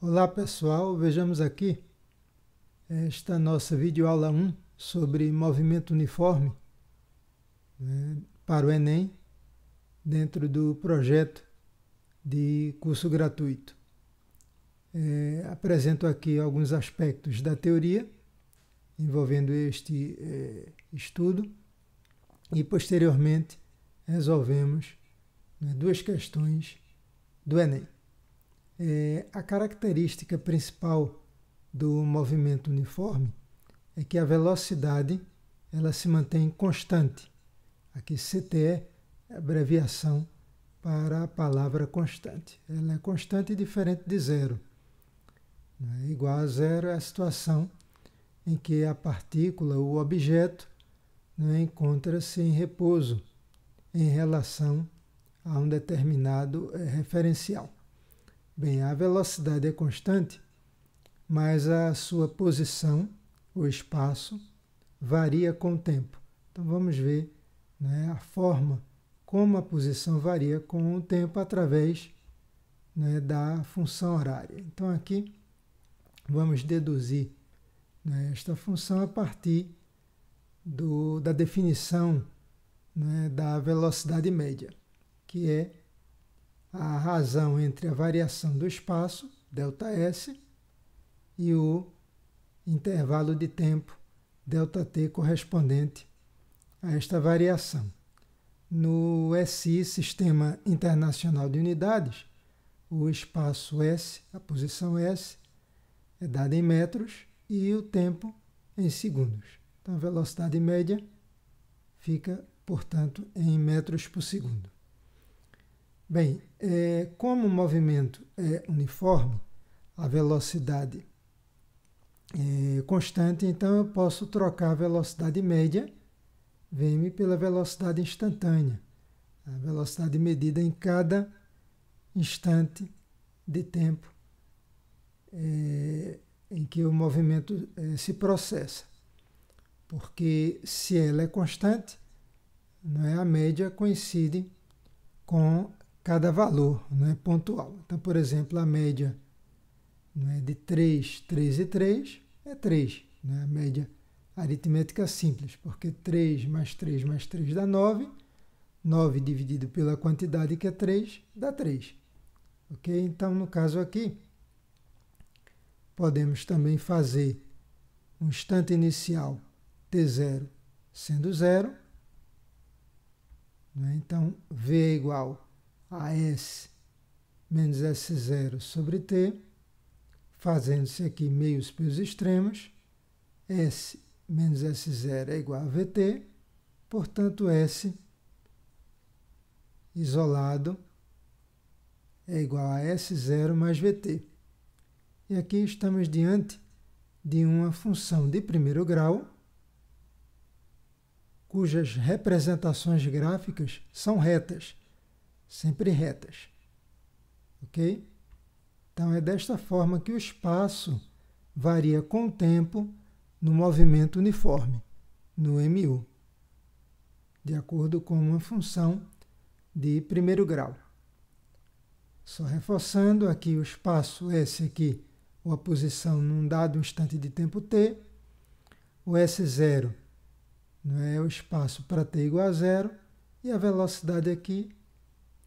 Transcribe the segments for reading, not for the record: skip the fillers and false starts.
Olá pessoal, vejamos aqui esta nossa videoaula 1 sobre movimento uniforme, para o Enem, dentro do projeto de curso gratuito. Apresento aqui alguns aspectos da teoria envolvendo este estudo e posteriormente resolvemos duas questões do Enem. A característica principal do movimento uniforme é que a velocidade ela se mantém constante. Aqui CT é a abreviação para a palavra constante. Ela é constante e diferente de zero. Igual a zero é a situação em que a partícula, o objeto, encontra-se em repouso em relação a um determinado referencial. Bem, a velocidade é constante, mas a sua posição, o espaço, varia com o tempo. Então vamos ver a forma como a posição varia com o tempo através da função horária. Então aqui vamos deduzir esta função a partir da definição da velocidade média, que é a razão entre a variação do espaço, ΔS, e o intervalo de tempo, ΔT, correspondente a esta variação. No SI, Sistema Internacional de Unidades, o espaço S, a posição S, é dada em metros e o tempo em segundos. Então, a velocidade média fica, portanto, em metros por segundo. Bem, como o movimento é uniforme, a velocidade é constante, então eu posso trocar a velocidade média, Vm, pela velocidade instantânea, a velocidade medida em cada instante de tempo em que o movimento se processa. Porque se ela é constante, a média coincide com cada valor pontual. Então, por exemplo, a média de 3, 3 e 3 é 3. A média aritmética simples, porque 3 mais 3 mais 3 dá 9. 9 dividido pela quantidade que é 3, dá 3. Ok? Então, no caso aqui, podemos também fazer um instante inicial T0 sendo 0. Então, V é igual a S menos S0 sobre T, fazendo-se aqui meios pelos extremos. S menos S0 é igual a VT, portanto, S isolado é igual a S0 mais VT. E aqui estamos diante de uma função de primeiro grau, cujas representações gráficas são retas, sempre retas. Ok? Então, é desta forma que o espaço varia com o tempo no movimento uniforme, no MU, de acordo com uma função de primeiro grau. Só reforçando, aqui o espaço S aqui, ou a posição num dado instante de tempo t, o S0 é o espaço para t igual a 0, e a velocidade aqui,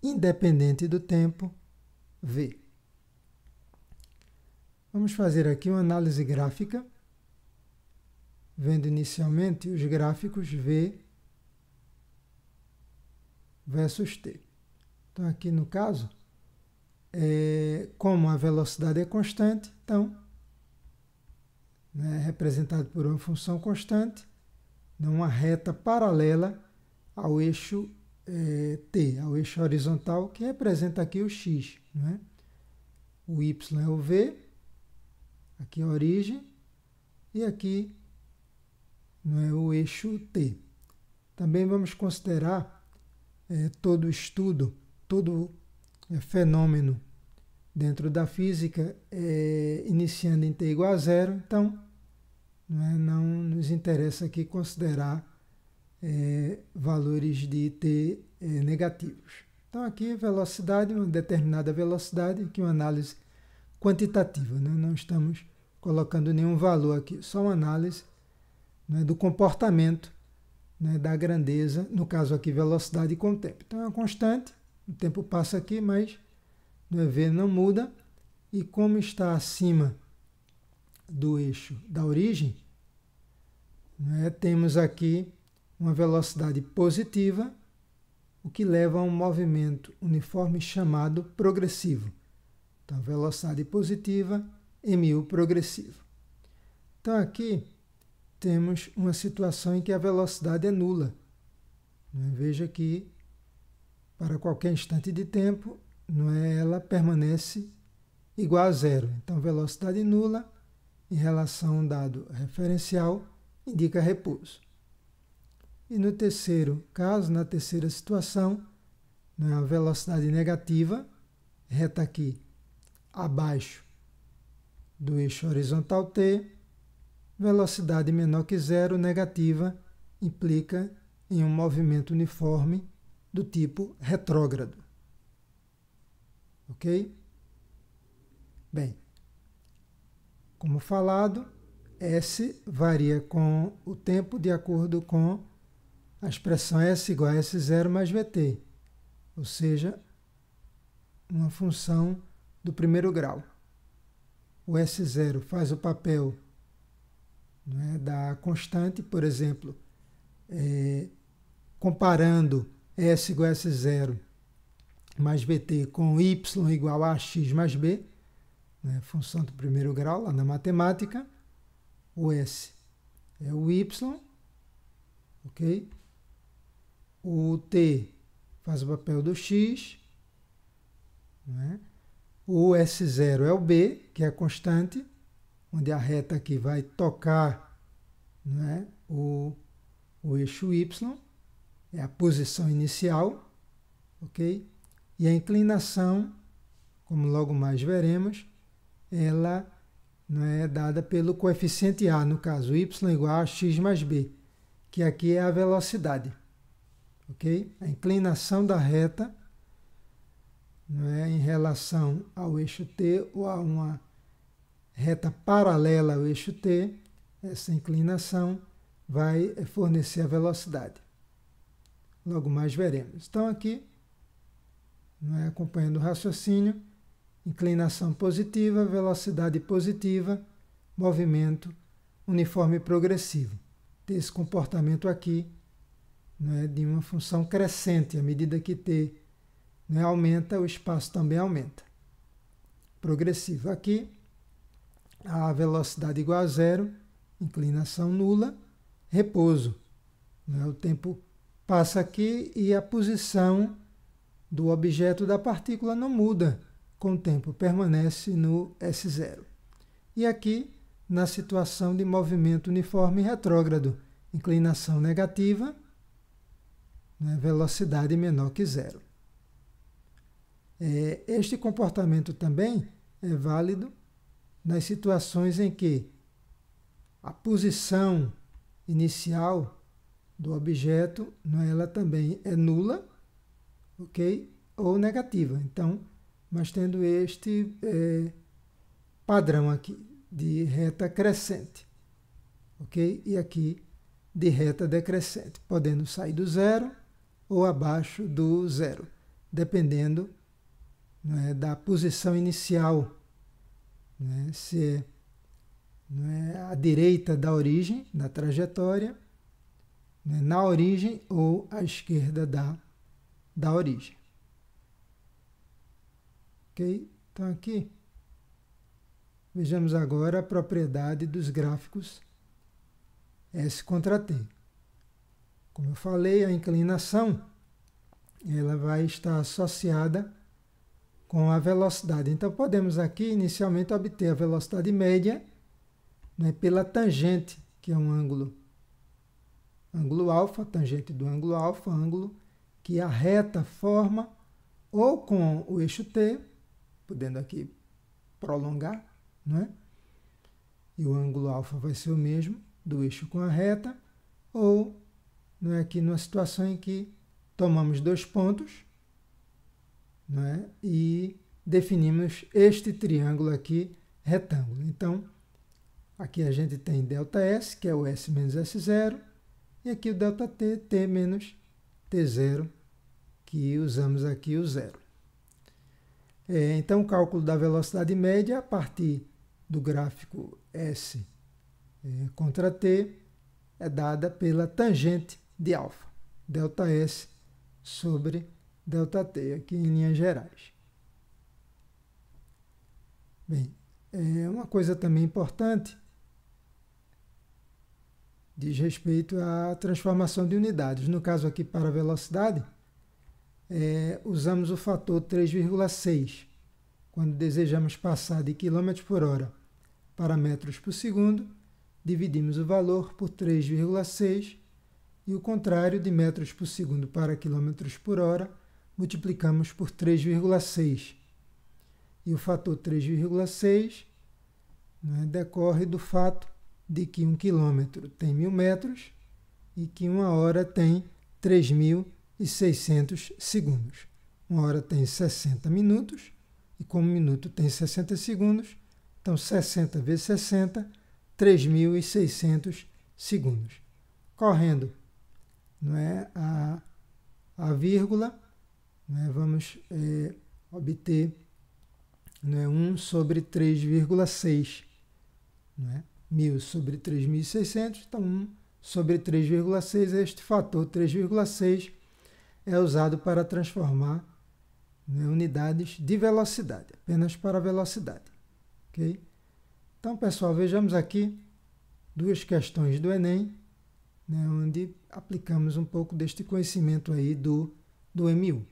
independente do tempo, v. Vamos fazer aqui uma análise gráfica, vendo inicialmente os gráficos v versus t. Então, aqui no caso, como a velocidade é constante, então, é representado por uma função constante, uma reta paralela ao eixo t, ao eixo horizontal, que representa aqui o x. O y é o v, aqui a origem, e aqui o eixo t. Também vamos considerar todo estudo, todo fenômeno dentro da física iniciando em t igual a 0, então não nos interessa aqui considerar valores de t negativos. Então aqui velocidade, uma determinada velocidade, que uma análise quantitativa, né? Não estamos colocando nenhum valor aqui, só uma análise, né, do comportamento, né, da grandeza, no caso aqui velocidade com o tempo. Então é uma constante, o tempo passa aqui, mas no EV não muda, e como está acima do eixo da origem, né, temos aqui uma velocidade positiva, o que leva a um movimento uniforme chamado progressivo. Então, velocidade positiva, mu progressivo. Então, aqui temos uma situação em que a velocidade é nula. Veja que, para qualquer instante de tempo, ela permanece igual a zero. Então, velocidade nula em relação a um dado referencial indica repouso. E no terceiro caso, na terceira situação, a velocidade negativa, reta aqui abaixo do eixo horizontal t, velocidade menor que zero, negativa, implica em um movimento uniforme do tipo retrógrado. Ok? Bem, como falado, S varia com o tempo de acordo com a expressão S igual a S0 mais VT, ou seja, uma função do primeiro grau. O S0 faz o papel, da constante, por exemplo, comparando S igual a S0 mais VT com Y igual a x mais B, função do primeiro grau lá na matemática. O S é o Y, ok? O T faz o papel do X, o S0 é o B, que é a constante, onde a reta aqui vai tocar, o eixo Y, é a posição inicial, ok? E a inclinação, como logo mais veremos, ela é dada pelo coeficiente A, no caso, y igual a x mais b, que aqui é a velocidade. Ok? A inclinação da reta, em relação ao eixo t ou a uma reta paralela ao eixo t, essa inclinação vai fornecer a velocidade. Logo mais veremos. Então aqui, acompanhando o raciocínio, inclinação positiva, velocidade positiva, movimento uniforme progressivo. Ter esse comportamento aqui, de uma função crescente. À medida que t aumenta, o espaço também aumenta. Progressivo. Aqui, a velocidade igual a zero, inclinação nula, repouso. O tempo passa aqui e a posição do objeto da partícula não muda com o tempo, permanece no S0. E aqui, na situação de movimento uniforme retrógrado, inclinação negativa, velocidade menor que zero. Este comportamento também é válido nas situações em que a posição inicial do objeto, ela também é nula, ok? Ou negativa. Então, mas tendo este padrão aqui de reta crescente, ok? E aqui de reta decrescente, podendo sair do zero ou abaixo do zero, dependendo da posição inicial, se é à direita da origem, da trajetória, na origem ou à esquerda da origem. Ok? Então aqui, vejamos agora a propriedade dos gráficos S contra T. Como eu falei, a inclinação ela vai estar associada com a velocidade. Então podemos aqui inicialmente obter a velocidade média pela tangente, que é um ângulo alfa, tangente do ângulo alfa, ângulo que a reta forma ou com o eixo t, podendo aqui prolongar, e o ângulo alfa vai ser o mesmo do eixo com a reta, ou aqui numa situação em que tomamos dois pontos, e definimos este triângulo aqui, retângulo. Então, aqui a gente tem ΔS, que é o S menos S0, e aqui o ΔT, T menos T0, que usamos aqui o zero. Então, o cálculo da velocidade média a partir do gráfico S contra T é dada pela tangente de α, ΔS sobre ΔT, aqui em linhas gerais. Bem, uma coisa também importante diz respeito à transformação de unidades. No caso aqui, para a velocidade, usamos o fator 3,6. Quando desejamos passar de km por hora para metros por segundo, dividimos o valor por 3,6 e o contrário, de metros por segundo para quilômetros por hora, multiplicamos por 3,6. E o fator 3,6 decorre do fato de que 1 quilômetro tem 1000 metros e que 1 hora tem 3.600 segundos. 1 hora tem 60 minutos e como um minuto tem 60 segundos, então 60 vezes 60, 3.600 segundos. Correndo a vírgula, vamos obter 1 sobre 3,6. 1.000 sobre 3.600, então 1 sobre 3,6, este fator 3,6 é usado para transformar unidades de velocidade, apenas para velocidade. Okay? Então, pessoal, vejamos aqui duas questões do Enem, onde aplicamos um pouco deste conhecimento aí do MU.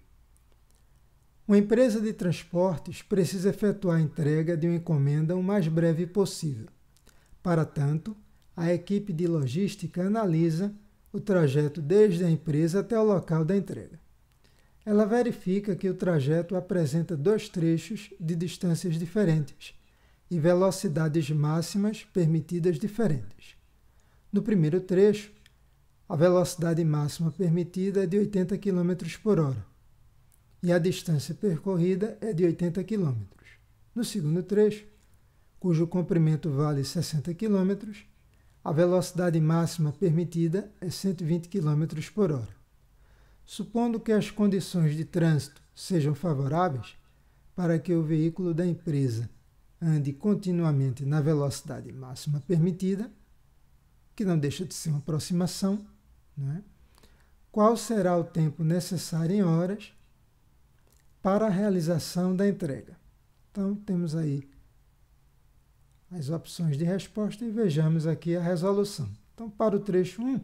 Uma empresa de transportes precisa efetuar a entrega de uma encomenda o mais breve possível. Para tanto, a equipe de logística analisa o trajeto desde a empresa até o local da entrega. Ela verifica que o trajeto apresenta dois trechos de distâncias diferentes e velocidades máximas permitidas diferentes. No primeiro trecho, a velocidade máxima permitida é de 80 km por hora e a distância percorrida é de 80 km. No segundo trecho, cujo comprimento vale 60 km, a velocidade máxima permitida é 120 km por hora. Supondo que as condições de trânsito sejam favoráveis para que o veículo da empresa ande continuamente na velocidade máxima permitida, que não deixa de ser uma aproximação, qual será o tempo necessário em horas para a realização da entrega? Então, temos aí as opções de resposta e vejamos aqui a resolução. Então, para o trecho 1,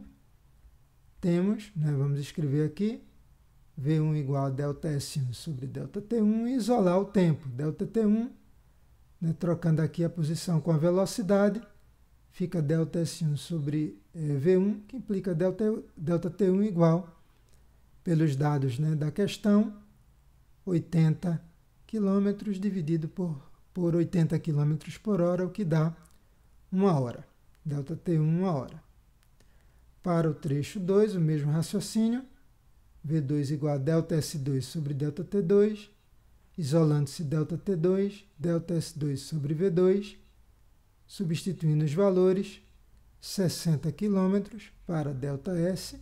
temos, vamos escrever aqui, V1 igual a ΔS1 sobre ΔT1 e isolar o tempo. ΔT1, trocando aqui a posição com a velocidade, fica ΔS1 sobre V1, que implica ΔT1 igual, pelos dados da questão, 80 km dividido por 80 km por hora, o que dá 1 hora. ΔT1, 1 hora. Para o trecho 2, o mesmo raciocínio, V2 igual a ΔS2 sobre ΔT2, isolando-se ΔT2, ΔS2 sobre V2, substituindo os valores, 60 km para ΔS,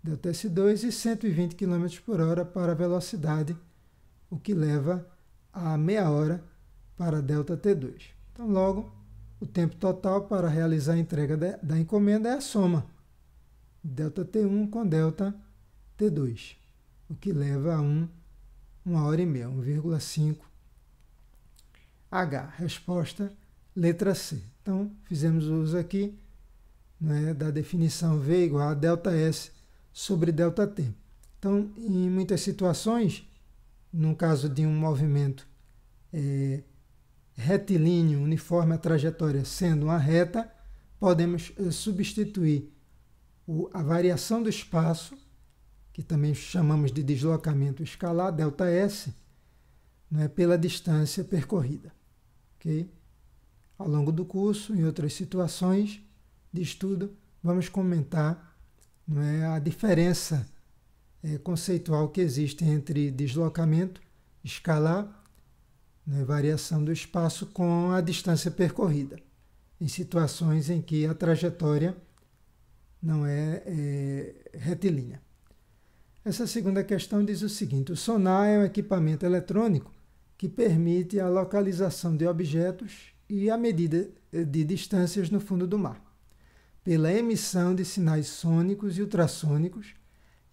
ΔS2 e 120 km por hora para a velocidade, o que leva a meia hora para ΔT2. Então, logo, o tempo total para realizar a entrega da encomenda é a soma ΔT1 com ΔT2, o que leva a 1 hora e meia, 1,5 H. Resposta, letra C. Então, fizemos uso aqui da definição V igual a ΔS sobre ΔT. Então, em muitas situações, no caso de um movimento retilíneo, uniforme a trajetória sendo uma reta, podemos substituir a variação do espaço, que também chamamos de deslocamento escalar, ΔS, pela distância percorrida. Okay? Ao longo do curso, em outras situações de estudo, vamos comentar a diferença conceitual que existe entre deslocamento escalar né, variação do espaço com a distância percorrida, em situações em que a trajetória não é retilínea. Essa segunda questão diz o seguinte: o sonar é um equipamento eletrônico que permite a localização de objetos e a medida de distâncias no fundo do mar, pela emissão de sinais sônicos e ultrassônicos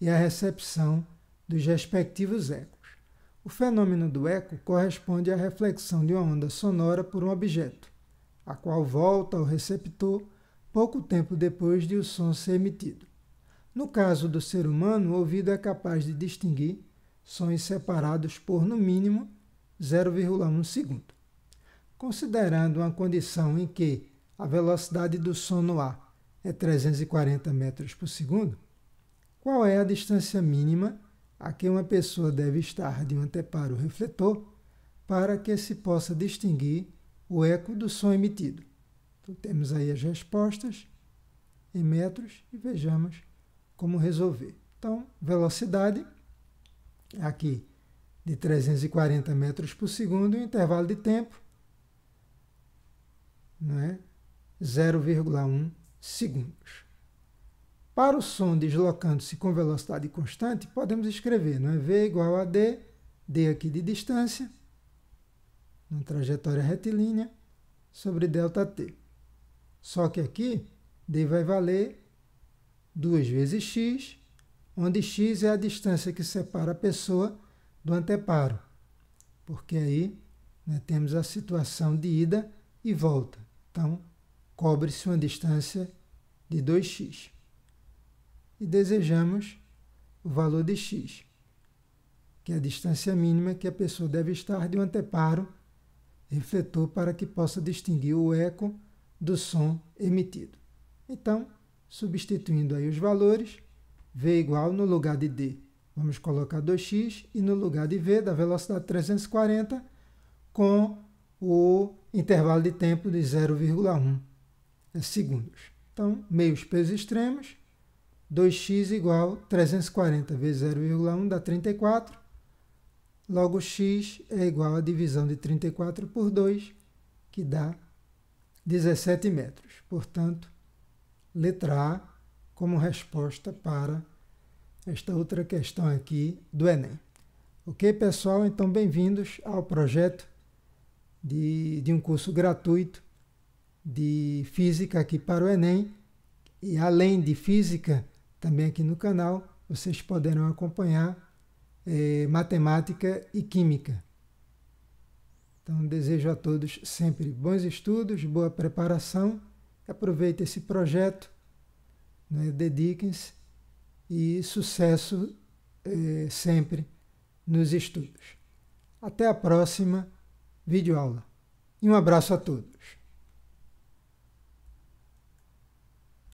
e a recepção dos respectivos ecos. O fenômeno do eco corresponde à reflexão de uma onda sonora por um objeto, a qual volta ao receptor pouco tempo depois de o som ser emitido. No caso do ser humano, o ouvido é capaz de distinguir sons separados por, no mínimo, 0,1 segundo. Considerando uma condição em que a velocidade do som no ar é 340 metros por segundo, qual é a distância mínima a que uma pessoa deve estar de um anteparo refletor para que se possa distinguir o eco do som emitido? Então, temos aí as respostas em metros e vejamos como resolver. Então, velocidade, aqui de 340 metros por segundo, e o intervalo de tempo, né, 0,1 segundos. Para o som deslocando-se com velocidade constante, podemos escrever, não é? V igual a D, D aqui de distância, na trajetória retilínea, sobre ΔT. Só que aqui, D vai valer 2 vezes x, onde x é a distância que separa a pessoa do anteparo, porque aí, né, temos a situação de ida e volta. Então, cobre-se uma distância de 2x. E desejamos o valor de x, que é a distância mínima que a pessoa deve estar de um anteparo refletor para que possa distinguir o eco do som emitido. Então, substituindo aí os valores, V igual, no lugar de D, vamos colocar 2x, e no lugar de V, da velocidade 340, com o intervalo de tempo de 0,1 segundos. Então, meios pesos extremos, 2x igual 340 vezes 0,1 dá 34, logo x é igual à divisão de 34 por 2, que dá 17 metros. Portanto, letra A como resposta para esta outra questão aqui do Enem. Ok, pessoal? Então, bem-vindos ao projeto de um curso gratuito de Física aqui para o Enem. E além de Física, também aqui no canal, vocês poderão acompanhar Matemática e Química. Então, desejo a todos sempre bons estudos, boa preparação. Aproveite esse projeto, né, dediquem-se e sucesso sempre nos estudos. Até a próxima videoaula. E um abraço a todos.